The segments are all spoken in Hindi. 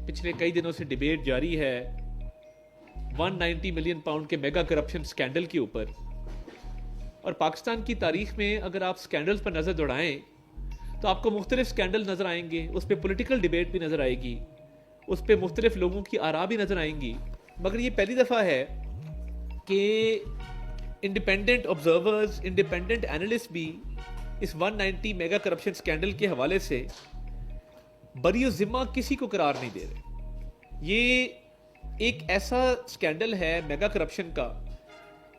पिछले कई दिनों से डिबेट जारी है 190 मिलियन पाउंड के मेगा करप्शन स्कैंडल के ऊपर। और पाकिस्तान की तारीख में अगर आप स्कैंडल्स पर नज़र दौड़ाएं तो आपको मुख्तलिफ स्कैंडल नज़र आएंगे, उस पर पोलिटिकल डिबेट भी नज़र आएगी, उस पर मुख्तलिफ लोगों की आरा भी नज़र आएंगी। मगर ये पहली दफ़ा है कि इंडिपेंडेंट ऑब्जर्वर्स, इंडिपेंडेंट एनालिस्ट भी इस 190 मेगा करप्शन स्कैंडल के हवाले से बरी ज़िम्मा किसी को करार नहीं दे रहे। ये एक ऐसा स्कैंडल है मेगा करप्शन का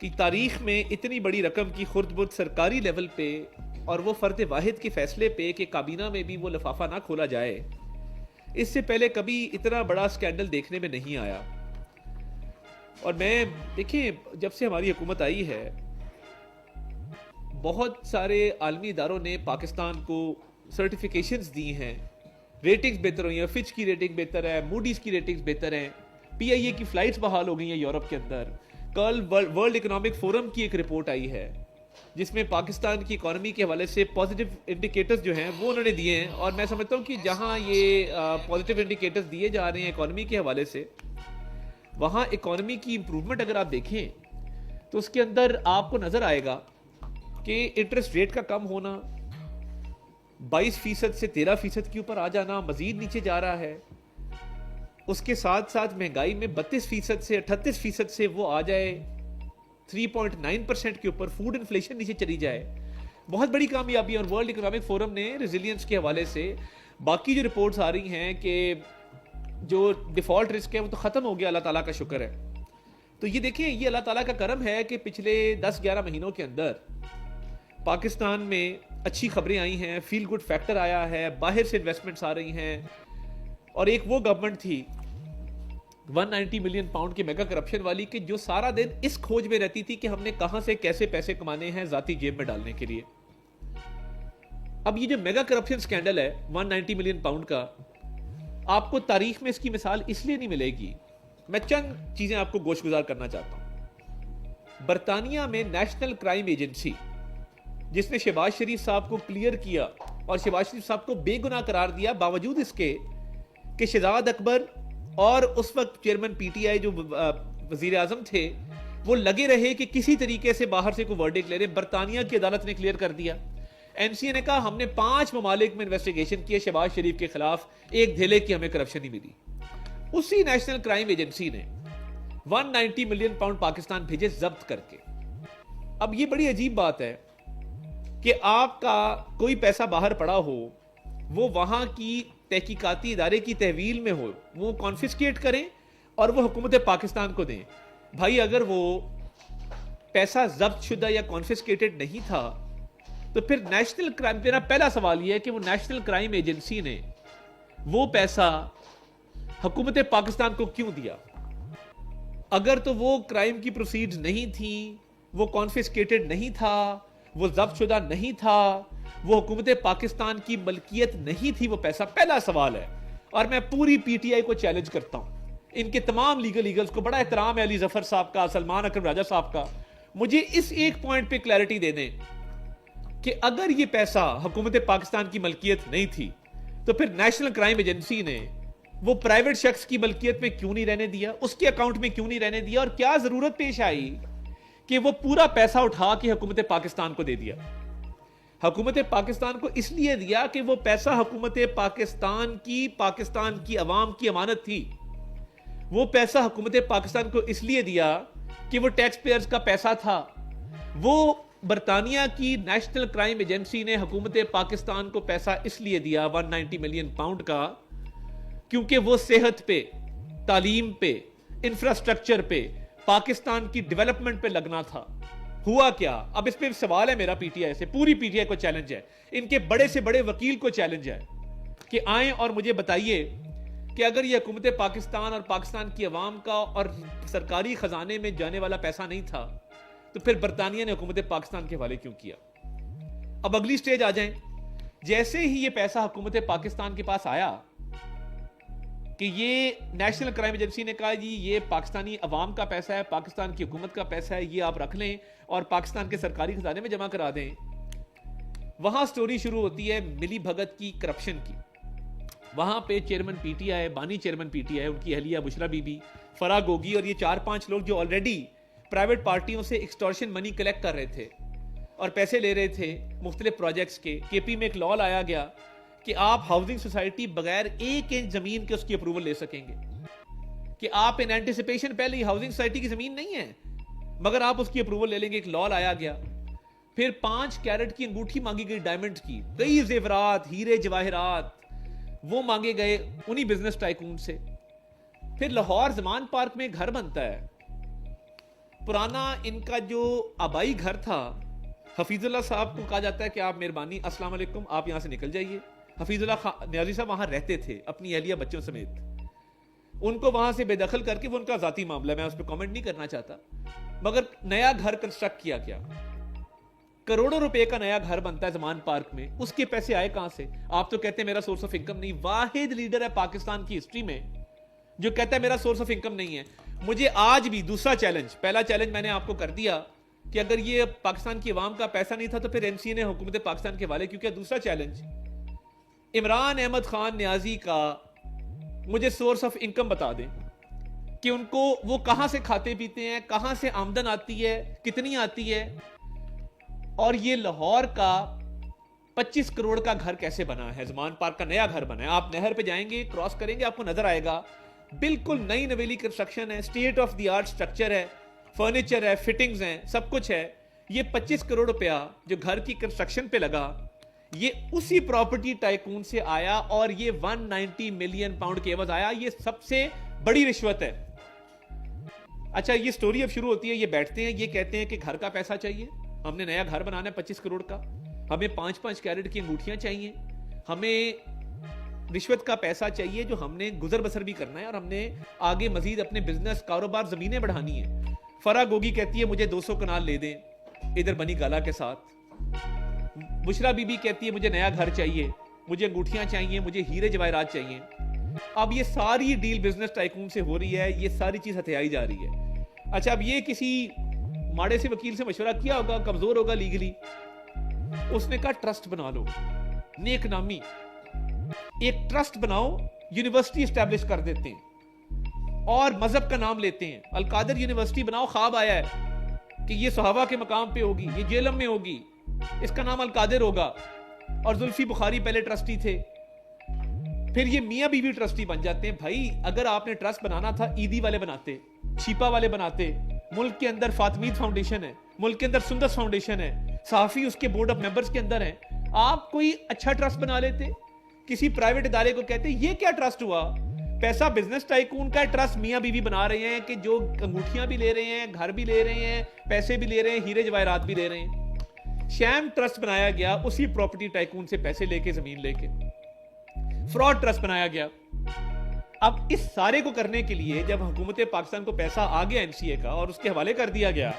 कि तारीख में इतनी बड़ी रकम की खुर्द-बुर्द सरकारी लेवल पे और वो फर्द वाहिद के फैसले पे कि काबीना में भी वो लिफाफा ना खोला जाए, इससे पहले कभी इतना बड़ा स्कैंडल देखने में नहीं आया। और मैं देखिए, जब से हमारी हुकूमत आई है बहुत सारे आलमी इदारों ने पाकिस्तान को सर्टिफिकेशंस दी हैं, रेटिंग्स बेहतर हुई हैं। फिच की रेटिंग बेहतर है, मूडीज़ की रेटिंग्स बेहतर हैं, PIA की फ्लाइट्स बहाल हो गई हैं यूरोप के अंदर। कल वर्ल्ड इकोनॉमिक फोरम की एक रिपोर्ट आई है जिसमें पाकिस्तान की इकोनॉमी के हवाले से पॉजिटिव इंडिकेटर्स जो हैं वो उन्होंने दिए हैं। और मैं समझता हूँ कि जहाँ ये पॉजिटिव इंडिकेटर्स दिए जा रहे हैं इकोनॉमी के हवाले से, वहाँ इकोनॉमी की इंप्रूवमेंट अगर आप देखें तो उसके अंदर आपको नज़र आएगा कि इंटरेस्ट रेट का कम होना, 22% से 13% के ऊपर आ जाना, मजीद नीचे जा रहा है। उसके साथ साथ महंगाई में 32% से 38% से वो आ जाए 3.9% के ऊपर, फूड इन्फ्लेशन नीचे चली जाए, बहुत बड़ी कामयाबी। और वर्ल्ड इकोनॉमिक फोरम ने रेजिलियंस के हवाले से बाकी जो रिपोर्ट्स आ रही हैं कि जो डिफॉल्ट रिस्क है वो तो ख़त्म हो गया, अल्लाह ताला का शुक्र है। तो ये देखें, ये अल्लाह ताला का करम है कि पिछले 10-11 महीनों के अंदर पाकिस्तान में अच्छी खबरें आई हैं, फील गुड फैक्टर आया है, बाहर से इन्वेस्टमेंट्स आ रही हैं। और एक वो गवर्नमेंट थी 190 मिलियन पाउंड के मेगा करप्शन वाली कि जो सारा दिन इस खोज में रहती थी कि हमने कहां से कैसे पैसे कमाने हैं जाती जेब में डालने के लिए। अब ये जो मेगा करप्शन स्कैंडल है 190 मिलियन पाउंड का, आपको तारीख में इसकी मिसाल इसलिए नहीं मिलेगी। मैं चंद चीजें आपको गोशगुजार करना चाहता हूं। बरतानिया में नेशनल क्राइम एजेंसी, जिसने शहबाज शरीफ साहब को क्लियर किया और शहबाज शरीफ साहब को बेगुनाह करार दिया, बावजूद इसके कि शहजाद अकबर और उस वक्त चेयरमैन PTI जो वजीर आजम थे वो लगे रहे कि किसी तरीके से बाहर से कोई वर्डिक्ट ले रहे। बरतानिया की अदालत ने क्लियर कर दिया। MCA ने कहा हमने 5 ममालिक में इन्वेस्टिगेशन किए शहबाज शरीफ के खिलाफ, एक धेले की हमें करप्शन नहीं मिली। उसी नेशनल क्राइम एजेंसी ने 190 मिलियन पाउंड पाकिस्तान भेजे जब्त करके। अब ये बड़ी अजीब बात है कि आपका कोई पैसा बाहर पड़ा हो, वो वहां की तहकीकाती इदारे की तहवील में हो, वो कॉन्फिस्केट करें और वो हुकूमत पाकिस्तान को दें। भाई, अगर वो पैसा जब्त शुदा या कॉन्फिस्केटेड नहीं था तो फिर नेशनल क्राइम, मेरा पहला सवाल यह है कि वो नेशनल क्राइम एजेंसी ने वो पैसा हुकूमत पाकिस्तान को क्यों दिया? अगर तो वो क्राइम की प्रोसीड्स नहीं थी, वो कॉन्फिस्केटेड नहीं था, वो जब्त शुदा नहीं था, वो हुकूमत पाकिस्तान की मलकियत नहीं थी वो पैसा, पहला सवाल है। और मैं पूरी PTI को चैलेंज करता हूं, इनके तमाम लीगल्स को बड़ा एहतराम है, अली जफर साहब का, सलमान अकरम राजा साहब का, मुझे इस एक पॉइंट पे क्लैरिटी दे दें कि अगर ये पैसा हुकूमत पाकिस्तान की मलकियत नहीं थी तो फिर नेशनल क्राइम एजेंसी ने वो प्राइवेट शख्स की मलकियत में क्यों नहीं रहने दिया, उसके अकाउंट में क्यों नहीं रहने दिया, और क्या जरूरत पेश आई कि वो पूरा पैसा उठा के हुकूमत पाकिस्तान को दे दिया? हुकूमत पाकिस्तान को इसलिए दिया कि वो पैसा हुकूमत पाकिस्तान की अवाम की अमानत थी। वो पैसा हुकूमत पाकिस्तान को इसलिए दिया कि वो टैक्स पेयर्स का पैसा था। वो बरतानिया की नेशनल क्राइम एजेंसी ने हुकूमत पाकिस्तान को पैसा इसलिए दिया 190 मिलियन पाउंड का क्योंकि वो सेहत पे, तालीम पे, इंफ्रास्ट्रक्चर पे, पाकिस्तान की डेवलपमेंट पे लगना था। हुआ क्या? अब इस पे सवाल है मेरा PTI से, पूरी PTI को चैलेंज है, इनके बड़े से बड़े वकील को चैलेंज है कि आए और मुझे बताइए कि अगर ये हुकूमत पाकिस्तान और पाकिस्तान की अवाम का और सरकारी खजाने में जाने वाला पैसा नहीं था तो फिर बरतानिया ने हुकूमत पाकिस्तान के हवाले क्यों किया? अब अगली स्टेज आ जाएं, जैसे ही ये पैसा हुकूमत पाकिस्तान के पास आया कि ये नेशनल क्राइम एजेंसी ने कहा जी ये पाकिस्तानी अवाम का पैसा है, पाकिस्तान की हुकूमत का पैसा है, ये आप रख लें और पाकिस्तान के सरकारी खजाने में जमा करा दें, वहां स्टोरी शुरू होती है मिली भगत की, करप्शन की। वहां पे चेयरमैन पीटीआई, बानी चेयरमैन पीटीआई, उनकी अहलिया बुशरा बीबी, फराह गोगी और ये 4-5 लोग जो ऑलरेडी प्राइवेट पार्टियों से एक्सटॉर्शन मनी कलेक्ट कर रहे थे और पैसे ले रहे थे मुख्तलिफ प्रोजेक्ट्स के। केपी में एक लॉ लाया गया कि आप हाउसिंग सोसाइटी बगैर 1 इंच जमीन के उसकी अप्रूवल ले सकेंगे, कि आप इन एंटिसिपेशन पहले ही हाउसिंग सोसाइटी की जमीन नहीं है मगर आप उसकी अप्रूवल ले लेंगे। एक लॉ लाया गया। फिर 5 कैरेट की अंगूठी मांगी गई डायमंड की, कई जेवरात, हीरे जवाहरात वो मांगे गए उन्हीं बिजनेस टाइकून से। फिर लाहौर जमान पार्क में घर बनता है, पुराना इनका जो आबाई घर था, हफीजुल्लाह साहब को कहा जाता है कि आप मेहरबानी, अस्सलाम वालेकुम, आप यहां से निकल जाइए। हफीजुल्लाह न्याजी साहब वहां रहते थे अपनी अहलिया बच्चों समेत। उनको वहां से बेदखल करके, वो उनका जाती मामला, मैं उस पर कमेंट नहीं करना चाहता, मगर नया घर कंस्ट्रक्ट किया गया, करोड़ों रुपए का नया घर बनता है जमान पार्क में। उसके पैसे आए कहां से? आप तो कहते हैं मेरा सोर्स ऑफ इनकम नहीं। वाहिद लीडर है पाकिस्तान की हिस्ट्री में जो कहता है मेरा सोर्स ऑफ इनकम नहीं है। मुझे आज भी दूसरा चैलेंज, पहला चैलेंज मैंने आपको कर दिया कि अगर ये पाकिस्तान की आवाम का पैसा नहीं था तो फिर एनसीए ने हुकूमत पाकिस्तान के वाले क्यों किया? दूसरा चैलेंज, इमरान अहमद खान न्याजी का मुझे सोर्स ऑफ इनकम बता दें कि उनको वो कहां से खाते पीते हैं, कहां से आमदन आती है, कितनी आती है, और ये लाहौर का 25 करोड़ का घर कैसे बना है, जमान पार्क का नया घर बना है। आप नहर पे जाएंगे, क्रॉस करेंगे, आपको नजर आएगा बिल्कुल नई नवेली कंस्ट्रक्शन है, state of the art structure है, फर्नीचर है, फिटिंग्स हैं, सब कुछ है। ये 25 करोड़ रुपया जो घर की कंस्ट्रक्शन पे लगा, ये उसी प्रॉपर्टी टाइकून से आया और ये 190 मिलियन पाउंड के एवज आया। ये सबसे बड़ी रिश्वत है। अच्छा, ये स्टोरी अब शुरू होती है। ये बैठते हैं, ये कहते हैं कि घर का पैसा चाहिए, हमने नया घर बनाना है 25 करोड़ का, हमें 5-5 कैरेट की अंगूठियां चाहिए, हमें रिश्वत का पैसा चाहिए जो हमने गुजर बसर भी करना है और हमने आगे मजीद अपने बिजनेस, कारोबार, जमीनें बढ़ानी है। फराह गोगी कहती है मुझे 200 कनाल ले दें इधर बनी गाला के साथ। बुशरा बीबी कहती है मुझे नया घर चाहिए, मुझे अंगूठियां चाहिए, मुझे हीरे जवाहरात चाहिए। अब ये सारी डील बिजनेस टाइकून से हो रही है, ये सारी चीज हथियाई जा रही है। अच्छा, अब ये किसी माड़े से वकील से मशवरा किया होगा, कमजोर होगा लीगली, उसने कहा ट्रस्ट बना लो, नेक नामी एक ट्रस्ट बनाओ, यूनिवर्सिटी एस्टेब्लिश कर देते हैं और मजहब का नाम लेते हैं, अलकादर यूनिवर्सिटी बनाओ। ख्वाब आया है कि ये सहाबा के मकाम पे होगी, ये जेलम में होगी, इसका नाम अलकादर होगा। और जुल्फी बुखारी पहले ट्रस्टी थे, फिर ये मियां बीवी ट्रस्टी बन जाते हैं। भाई अगर आपने ट्रस्ट बनाना था ईदी वाले बनाते, छिपा वाले बनाते। मुल्क के अंदर फातमीद फाउंडेशन है, मुल्क के अंदर सुंदस फाउंडेशन है, साफी उसके बोर्ड ऑफ मेंबर्स के अंदर है। आप कोई अच्छा ट्रस्ट बना लेते, किसी प्राइवेट इदारे को कहते ये क्या ट्रस्ट हुआ? पैसा बिजनेस टाइकून का ट्रस्ट मियां बीवी बना रहे हैं कि जो अंगूठियां भी ले रहे हैं, घर भी ले रहे हैं, पैसे भी ले रहे हैं, हीरे जवाहरात भी ले रहे हैं। शैम ट्रस्ट बनाया गया उसी प्रॉपर्टी टाइकून से पैसे लेके, जमीन लेके, फ्रॉड ट्रस्ट बनाया गया। अब इस सारे को करने के लिए जब हुकूमत पाकिस्तान को पैसा आ गया एनसीए का और उसके हवाले कर दिया गया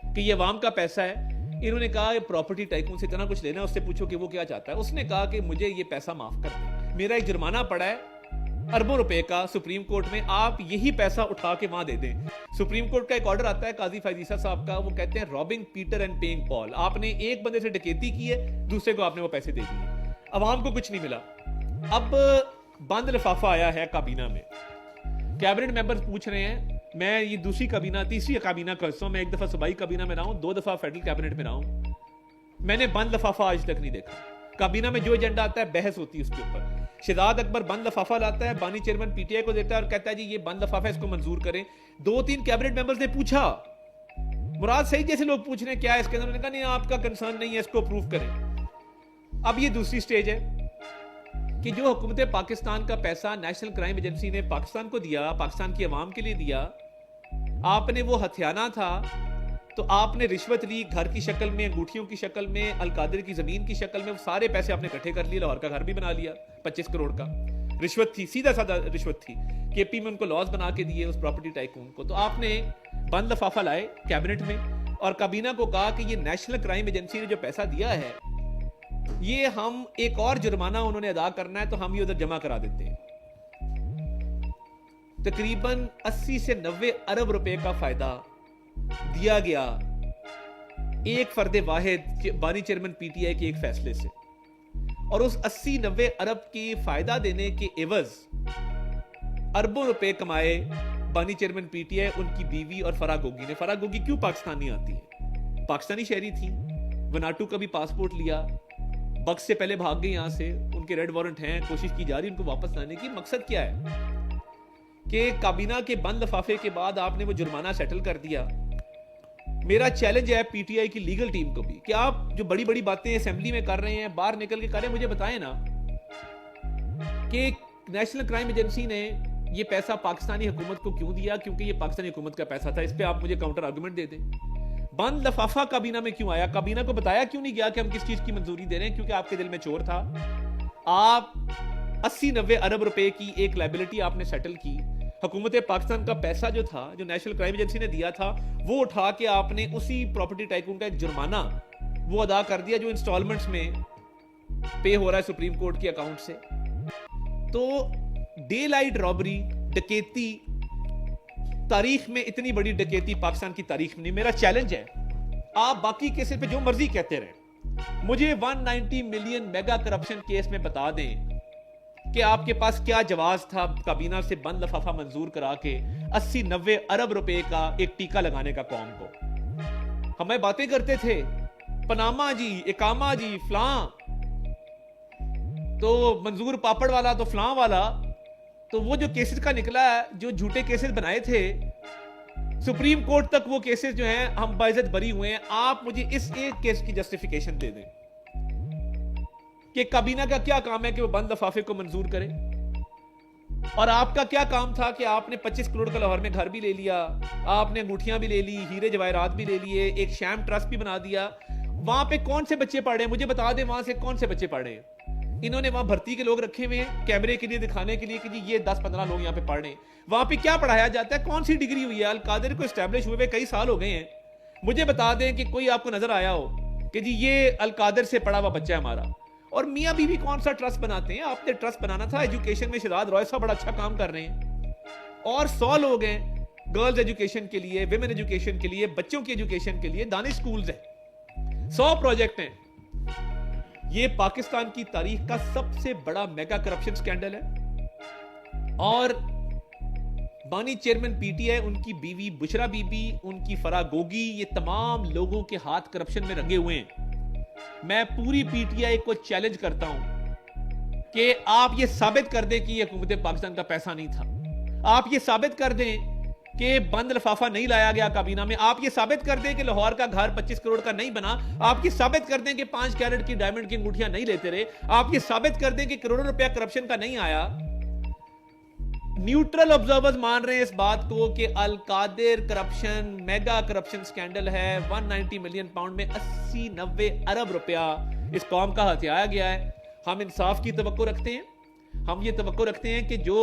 कि ये अवाम का पैसा है, इन्होंने कहा प्रॉपर्टी टाइकून से इतना कुछ लेना है, उससे पूछो कि वो क्या चाहता है। उसने कहा कि मुझे ये पैसा माफ कर दे, मेरा एक जुर्माना पड़ा है अरबों रुपए का सुप्रीम कोर्ट में, आप यही पैसा उठा के वहां दे दें। सुप्रीम कोर्ट का एक ऑर्डर आता है काजी फैजीसा साहब का, वो कहते हैं robbing Peter and paying Paul. आपने एक बंदे से डकैती की है, दूसरे को आपने वो पैसे दे दिए, अवाम को कुछ नहीं मिला। अब बंद लिफाफा आया है काबीना में, कैबिनेट मेंबर्स पूछ रहे हैं, मैं ये दूसरी काबीना, तीसरी काबीना का हिस्सा हूं, मैं एक दफा सूबाई काबीना में रहा हूं, 2 दफा फेडरल कैबिनेट में रहा हूं, मैंने बंद लिफाफा आज तक नहीं देखा। काबीना में जो एजेंडा आता है बहस होती है उसके ऊपर। शहजाद अकबर बंद लिफाफा लाता है, बानी चेयरमैन पीटीआई को देता है और कहता है जी ये बंद लिफाफा, इसको मंजूर करें। 2-3 कैबिनेट मेंबर्स ने पूछा, मुराद सही जैसे लोग पूछ रहे हैं क्या है इसके अंदर, उन्होंने कहा नहीं आपका कंसर्न नहीं है, इसको अप्रूव करें। अब ये दूसरी स्टेज है कि जो हुकूमत पाकिस्तान का पैसा नेशनल क्राइम एजेंसी ने पाकिस्तान को दिया, पाकिस्तान की आवाम के लिए दिया, आपने वो हथियाना था तो आपने रिश्वत ली, घर की शक्ल में, अंगूठियों की शक्ल में, अलकादर की जमीन की शक्ल में, वो सारे पैसे आपने इकट्ठे कर लिए, लाहौर का घर भी बना लिया 25 करोड़ का। रिश्वत थी, सीधा साधा रिश्वत थी। केपी में उनको लॉज बना के दिए उस प्रॉपर्टी टाइकून को। तो आपने बंद लिफाफा लाए कैबिनेट में और काबीना को कहा कि ये नेशनल क्राइम एजेंसी ने जो पैसा दिया है, ये हम एक और जुर्माना उन्होंने अदा करना है तो हम ये उधर जमा करा देते हैं। तकरीबन 80 से 90 अरब रुपए का फायदा दिया गया एक फर्दे वाहिद बानी चेयरमैन पीटीआई के एक फैसले से। और उस 80-90 अरब की फायदा देने के एवज अरबों रुपए कमाए बानी चेयरमैन पीटीआई, उनकी बीवी और फराह गोगी ने। फराह गोगी क्यों पाकिस्तानी आती है? पाकिस्तानी शहरी थी, वनाटू का भी पासपोर्ट लिया, बक्स से पहले भाग गई यहां से, उनके रेड वारंट हैं, कोशिश की जा रही उनको वापस लाने की। मकसद क्या है कि काबीना के बंद लफाफे के बाद आपने वो जुर्माना सेटल कर दिया। मेरा चैलेंज है पीटीआई की लीगल टीम को भी कि आप जो बड़ी बड़ी बातें असेंबली में कर रहे हैं, बाहर निकल के कर रहे हैं, मुझे बताएं ना कि नेशनल क्राइम एजेंसी ने ये पैसा पाकिस्तानी हुकूमत को क्यों दिया? क्योंकि ये पाकिस्तानी हुकूमत का पैसा था। इस पे आप मुझे काउंटर आर्गुमेंट दे दें। बंद लफाफा काबीना में क्यों आया? काबीना को बताया क्यों नहीं गया कि हम किस चीज की मंजूरी दे रहे हैं? क्योंकि आपके दिल में चोर था। आप 80-90 अरब रुपए की एक लायबिलिटी आपने सेटल की। हुकूमत पाकिस्तान का पैसा जो था, जो नेशनल क्राइम एजेंसी ने दिया था, वो उठा के आपने उसी प्रॉपर्टी टाइकून का एक जुर्माना वो अदा कर दिया जो इंस्टॉलमेंट्स में पे हो रहा है सुप्रीम कोर्ट के अकाउंट से। तो डे लाइट रॉबरी, डकैती, तारीख में इतनी बड़ी डकैती पाकिस्तान की तारीख में नहीं। मेरा चैलेंज है, आप बाकी केसेस पे जो मर्जी कहते रहे, मुझे 190 मिलियन मेगा करप्शन केस में बता दें कि आपके पास क्या जवाब था काबीना से बंद लफाफा मंजूर करा के 80-90 अरब रुपए का एक टीका लगाने का कौम को। हमें बातें करते थे पनामा जी, इकामा जी, फलां, तो मंजूर पापड़ वाला, तो फलां वाला। तो वो जो केसेस का निकला है, जो झूठे केसेस बनाए थे, सुप्रीम कोर्ट तक वो केसेस जो हैं हम बाइज्जत बरी हुए हैं। आप मुझे इस एक केस की जस्टिफिकेशन दे दें कि काबीना का क्या काम है कि वो बंद लफाफे को मंजूर करे, और आपका क्या काम था कि आपने 25 करोड़ का लाहौर में घर भी ले लिया, आपने अंगूठियां भी ले ली, हीरे जवाहरात भी ले लिए, एक शैम ट्रस्ट भी बना दिया। वहां पे कौन से बच्चे पढ़े? मुझे बता दें, वहां से कौन से बच्चे पढ़े? इन्होंने वहां भर्ती के लोग रखे हुए हैं कैमरे के लिए दिखाने के लिए कि जी ये 10-15 लोग यहाँ पे पढ़ रहे हैं। वहां पे क्या पढ़ाया जाता है? कौन सी डिग्री हुई है? अल-कादिर को एस्टैब्लिश हुए कई साल हो गए हैं। मुझे बता दें कि कोई आपको नजर आया हो कि जी ये अल-कादिर से पढ़ा हुआ बच्चा है हमारा। और मियाँ बीवी कौन सा ट्रस्ट बनाते हैं? आपने ट्रस्ट बनाना था एजुकेशन में। शहजाद रॉय साहब बड़ा अच्छा काम कर रहे हैं, और 100 लोग हैं गर्ल्स एजुकेशन के लिए, विमेन एजुकेशन के लिए, बच्चों की एजुकेशन के लिए दानिश स्कूल्स हैं, 100 प्रोजेक्ट हैं। ये पाकिस्तान की तारीख का सबसे बड़ा मेगा करप्शन स्कैंडल है। और बानी चेयरमैन पीटीआई, उनकी बीवी बुशरा बीबी, उनकी फराह गोगी, ये तमाम लोगों के हाथ करप्शन में रंगे हुए हैं। मैं पूरी पीटीआई को चैलेंज करता हूं कि आप ये साबित कर दें कि ये हुकूमत पाकिस्तान का पैसा नहीं था। आप ये साबित कर दें कि बंद लफाफा नहीं लाया गया काबीना में। आप ये साबित कर दें कि लाहौर का घर 25 करोड़ का नहीं बना। आप ये साबित कर दें कि 5 कैरेट की डायमंड की अंगूठियां नहीं लेते रहे। आप ये साबित कर दें कि करोड़ों रुपया करप्शन का नहीं आया। न्यूट्रल ऑब्जर्वर्स मान रहे हैं इस बात को कि Al-Qadir corruption mega corruption scandal है। 190 मिलियन पाउंड में 80-90 अरब रुपया इस कौम का हथियाया गया है। हम इंसाफ की तवक्को रखते हैं। हम ये तवक्को रखते हैं कि जो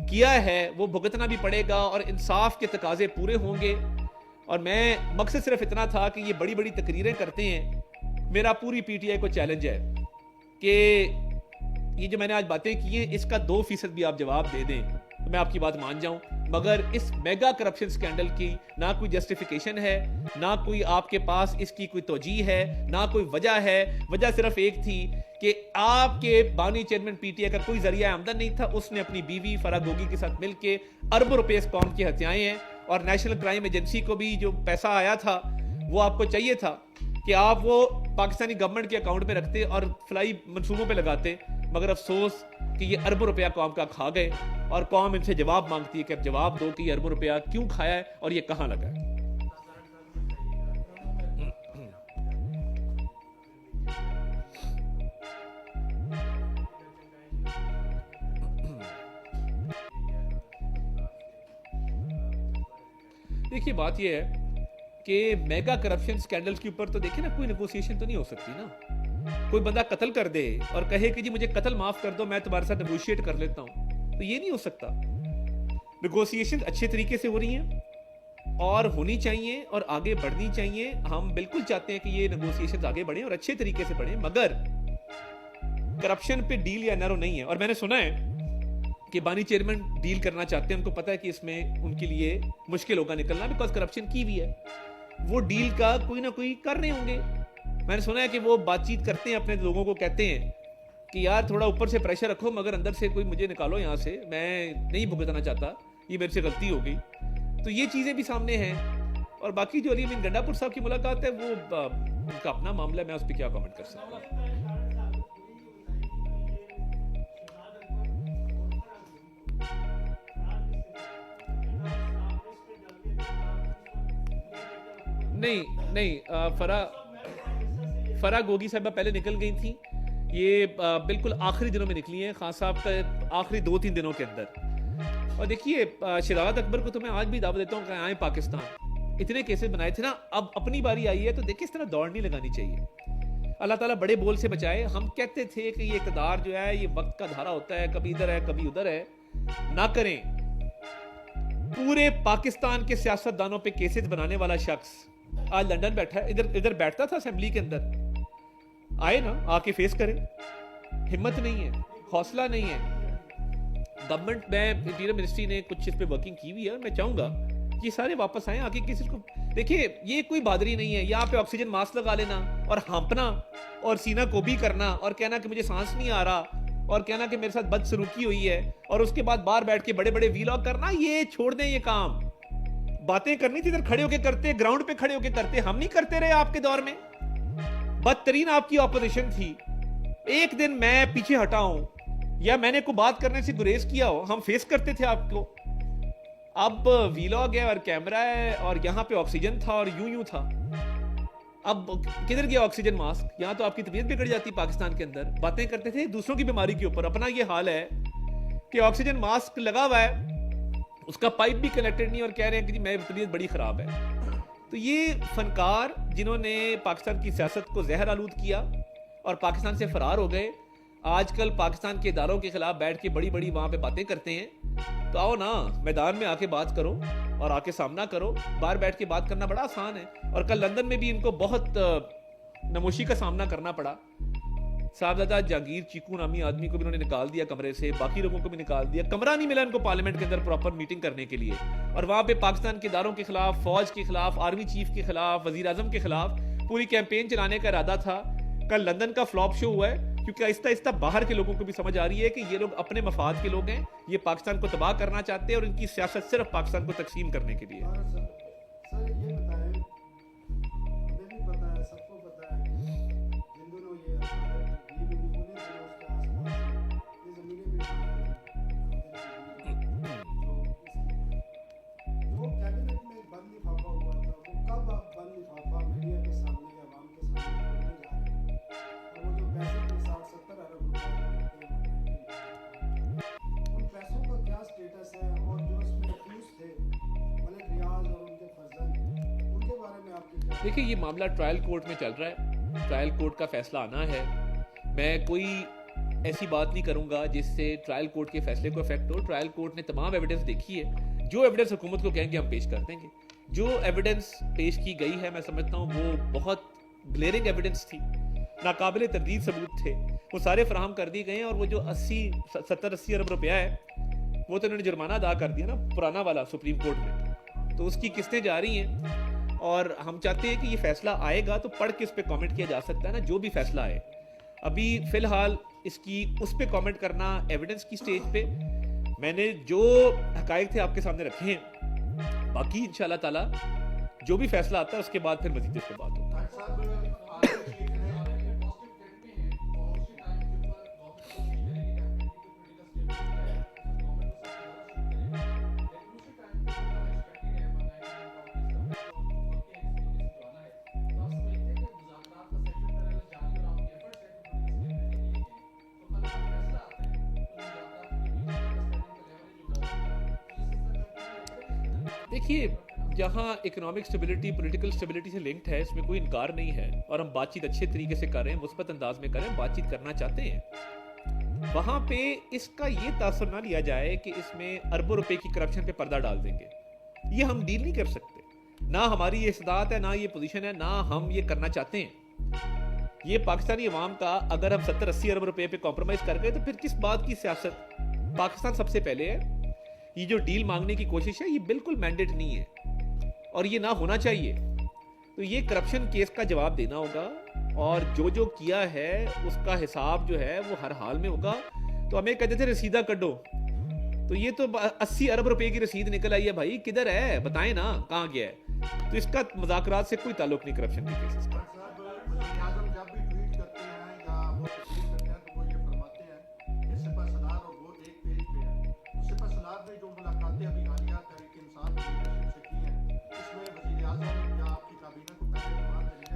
किया है वो भुगतना भी पड़ेगा और इंसाफ के तकाजे पूरे होंगे। और मैं मकसद सिर्फ इतना था कि ये बड़ी बड़ी तकरीरें करते हैं। मेरा पूरी पीटीआई को चैलेंज है कि ये जो मैंने आज बातें की है, इसका 2% भी आप जवाब दे दें तो मैं आपकी बात मान जाऊं। मगर इस मेगा करप्शन स्कैंडल की ना कोई जस्टिफिकेशन है, ना कोई आपके पास इसकी कोई तौजीह है, ना कोई वजह है। वजह सिर्फ एक थी कि आपके बानी चेयरमैन पीटीआई का कोई जरिया आमदन नहीं था। उसने अपनी बीवी फराह गोगी के साथ मिलकर अरबों रुपए इस कौम की हत्याएं हैं। और नेशनल क्राइम एजेंसी को भी जो पैसा आया था वो आपको चाहिए था कि आप वो पाकिस्तानी गवर्नमेंट के अकाउंट में रखते और फ्लाई मंसूबों पे लगाते। मगर अफसोस कि ये अरबों रुपया कौम का खा गए और कौम इनसे जवाब मांगती है कि अब जवाब दो कि ये अरबों रुपया क्यों खाया है और ये कहां लगा है। देखिए बात ये है कि मेगा करप्शन स्कैंडल्स के ऊपर तो देखिए ना, कोई नेगोशिएशन तो नहीं हो सकती ना। कोई बंदा कत्ल कर दे और कहे कि जी मुझे कत्ल माफ कर दो, मैं तुम्हारे साथ नेगोशिएट कर लेता हूं, तो ये नहीं हो सकता। नेगोशिएशन अच्छे तरीके से हो रही हैं और होनी चाहिए और आगे बढ़नी चाहिए। हम बिल्कुल चाहते हैं कि ये नेगोशिएशन आगे बढ़े और अच्छे तरीके से बढ़े, मगर करप्शन पे डील या नैरो नहीं है। और मैंने सुना है कि बानी चेयरमैन डील करना चाहते हैं, उनको पता है कि इसमें उनके लिए मुश्किल होगा निकलना, बिकॉज करप्शन की भी है। वो डील का कोई ना कोई कर रहे होंगे। मैंने सुना है कि वो बातचीत करते हैं, अपने लोगों को कहते हैं कि यार थोड़ा ऊपर से प्रेशर रखो मगर अंदर से कोई मुझे निकालो यहाँ से, मैं नहीं भुगतना चाहता, ये मेरे से गलती हो गई। तो ये चीज़ें भी सामने हैं। और बाकी जो अली अमीन गंडापुर साहब की मुलाकात है वो उनका अपना मामला है, मैं उस पर क्या कमेंट कर सकता हूँ। नहीं, फरा गोगी साहबा पहले निकल गई थी, ये बिल्कुल आखिरी दिनों में निकली हैं, खान साहब का आखिरी 2-3 दिनों के अंदर। और देखिए शरारत अकबर को तो मैं आज भी दावत देता हूँ कि आए पाकिस्तान, इतने केसेस बनाए थे ना, अब अपनी बारी आई है तो देखिए इस तरह दौड़ नहीं लगानी चाहिए। अल्लाह ताला बड़े बोल से बचाए। हम कहते थे कि ये इक़्तिदार जो है ये वक्त का धारा होता है, कभी इधर है कभी उधर है, ना करें। पूरे पाकिस्तान के सियासतदानों पे केसेस बनाने वाला शख्स आज लंदन बैठा है, इधर बैठता था असेंबली के अंदर, आए ना, आके फेस करे। हिम्मत नहीं है, हौसला नहीं है। गवर्नमेंट में इंटीरियर मिनिस्ट्री ने कुछ इस पे वर्किंग की हुई है, मैं चाहूंगा कि सारे वापस आए, आके किसी को देखिए, ये कोई बहादुरी नहीं है यहाँ पे ऑक्सीजन मास्क लगा लेना और हाँपना और सीना को भी करना और कहना कि मुझे सांस नहीं आ रहा और कहना कि मेरे साथ बदसलूकी हुई है और उसके बाद बाहर बैठ के बड़े बड़े वीलॉग करना, ये छोड़ दें। ये काम बातें करनी थी इधर खड़े होके करते, ग्राउंड पे खड़े होके करते, हम नहीं करते रहे आपके दौर में। बदतरीन आपकी ऑपोजिशन थी, एक दिन मैं पीछे हटा हूं या मैंने को बात करने से गुरेज किया हो, हम फेस करते थे आपको। अब वीलॉग है और कैमरा है और यहाँ पे ऑक्सीजन था और यूं था। अब किधर गया ऑक्सीजन मास्क? यहाँ तो आपकी तबीयत बिगड़ जाती पाकिस्तान के अंदर। बातें करते थे दूसरों की बीमारी के ऊपर, अपना ये हाल है कि ऑक्सीजन मास्क लगा हुआ है, उसका पाइप भी कनेक्टेड नहीं और कह रहे हैं कि जी मेरी तबीयत बड़ी खराब है। तो ये फनकार जिन्होंने पाकिस्तान की सियासत को जहर आलूद किया और पाकिस्तान से फरार हो गए, आजकल पाकिस्तान के इदारों के खिलाफ बैठ के बड़ी बड़ी वहां पे बातें करते हैं। तो आओ ना, मैदान में आके बात करो और आके सामना करो। बाहर बैठ के बात करना बड़ा आसान है। और कल लंदन में भी इनको बहुत नमोशी का सामना करना पड़ा। साहबजादा जहांगीर चीकू नामी आदमी को भी उन्होंने निकाल दिया कमरे से, बाकी लोगों को भी निकाल दिया। कमरा नहीं मिला इनको पार्लियामेंट के अंदर प्रॉपर मीटिंग करने के लिए। और वहां पे पाकिस्तान के इदारों के खिलाफ, फौज के खिलाफ, आर्मी चीफ के खिलाफ, वजीर आजम के खिलाफ पूरी कैंपेन चलाने का इरादा था। कल लंदन का फ्लॉप शो हुआ है क्योंकि आहिस्ता आहिस्ता बाहर के लोगों को भी समझ आ रही है कि ये लोग अपने मफाद के लोग हैं, ये पाकिस्तान को तबाह करना चाहते हैं और इनकी सियासत सिर्फ पाकिस्तान को तकसीम करने के लिए। देखिए ये मामला ट्रायल कोर्ट में चल रहा है, ट्रायल कोर्ट का फैसला आना है। मैं कोई ऐसी बात नहीं करूंगा जिससे ट्रायल कोर्ट के फैसले को इफेक्ट हो। ट्रायल कोर्ट ने तमाम एविडेंस देखी है, जो एविडेंस हुकूमत को कहेंगे हम पेश कर देंगे। जो एविडेंस पेश की गई है मैं समझता हूँ वो बहुत ग्लेयरिंग एविडेंस थी, नाकाबिले तरदीद सबूत थे, वो सारे फराहम कर दिए गए हैं। और वो जो 70-80 अरब रुपया है वो तो उन्होंने जुर्माना अदा कर दिया ना, पुराना वाला सुप्रीम कोर्ट में, तो उसकी किस्तें जा रही हैं। और हम चाहते हैं कि ये फैसला आएगा तो पढ़ के इस पे कमेंट किया जा सकता है ना, जो भी फैसला आए। अभी फिलहाल इसकी उस पे कमेंट करना एविडेंस की स्टेज पे, मैंने जो हकायक थे आपके सामने रखे हैं। बाकी इंशाल्लाह ताला जो भी फैसला आता है उसके बाद फिर मजीद इस पे बात होगी। देखिए जहां इकोनॉमिक स्टेबिलिटी पॉलिटिकल स्टेबिलिटी से लिंक्ड है, इसमें कोई इनकार नहीं है और हम बातचीत अच्छे तरीके से करें, मुस्बत अंदाज में करें, बातचीत करना चाहते हैं। वहां पे इसका ये तासुर ना लिया जाए कि इसमें अरबों रुपए की करप्शन पे पर्दा डाल देंगे। ये हम डील नहीं कर सकते, ना हमारी ये इस्तात है, ना ये पोजीशन है, ना हम ये करना चाहते हैं। ये पाकिस्तानी अवाम का अगर हम 70-80 अरब रुपए पे कॉम्प्रोमाइज कर गए तो फिर किस बात की सियासत? पाकिस्तान सबसे पहले है। ये जो डील मांगने की कोशिश है ये बिल्कुल मैंडेट नहीं है और ये ना होना चाहिए। तो ये करप्शन केस का जवाब देना होगा और जो किया है उसका हिसाब जो है वो हर हाल में होगा। तो हमें कहते थे रसीदा कटो, तो ये तो 80 अरब रुपए की रसीद निकल आई है भाई, किधर है बताएं ना, कहाँ गया है? तो इसका मुज़ाकरात से कोई ताल्लुक नहीं करप्शन के केसेस का।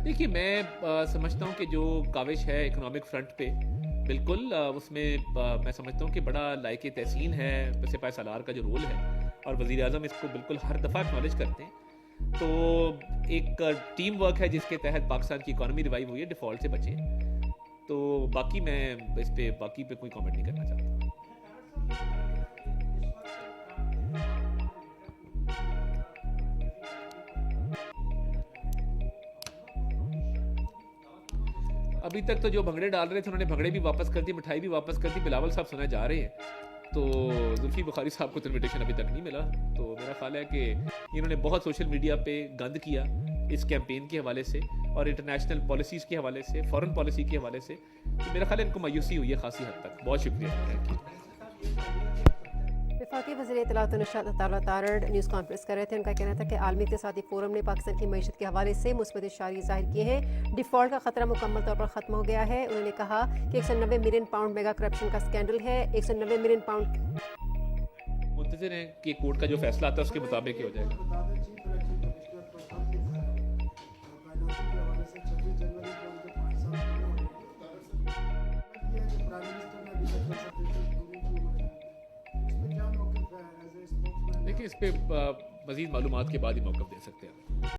देखिए मैं समझता हूँ कि जो काविश है इकोनॉमिक फ्रंट पे, बिल्कुल उसमें मैं समझता हूँ कि बड़ा लायक तहसीन है सिपाही सालार का जो रोल है, और वज़ीर आज़म इसको बिल्कुल हर दफ़ा एक्नॉलेज करते हैं। तो एक टीम वर्क है जिसके तहत पाकिस्तान की इकॉनमी रिवाइव हुई है, डिफ़ॉल्ट से बचे। तो बाकी मैं इस पे बाकी पे कोई कमेंट नहीं करना चाहता। अभी तक तो जो भंगड़े डाल रहे थे उन्होंने भंगड़े भी वापस कर दी, मिठाई भी वापस कर दी, बिलावल साहब सुना जा रहे हैं। तो जुल्फी बुखारी साहब को तो इन्विटेशन अभी तक नहीं मिला। तो मेरा ख्याल है कि इन्होंने बहुत सोशल मीडिया पे गंद किया इस कैंपेन के हवाले से और इंटरनेशनल पॉलिसीज़ के हवाले से, फॉरेन पॉलिसी के हवाले से। तो मेरा ख्याल है इनको मायूसी हुई है खासी हद तक। बहुत शुक्रिया, थैंक यू। वफाकी वज़ीर इत्तलात निशात अता तारड़ न्यूज़ कॉन्फ्रेंस कर रहे थे। उनका कहना था कि आलमी इक़्तिसादी फोरम ने पाकिस्तान की मईशत के हवाले से मुस्बत इशारे ज़ाहिर किए हैं। डिफ़ॉल्ट का खतरा मुकम्मल तौर पर ख़त्म हो गया है। उन्होंने कहा कि 190 मिलियन पाउंड मेगा करप्शन का स्कैंडल है। 190 मिलियन पाउंड मुंतज़िर हैं कि कोर्ट का जो फैसला आता है उसके मुताबिक ही हो जाएगा। देखिए इस पे मज़ीद मालूमात के बाद ही मौक़िफ़ दे सकते हैं।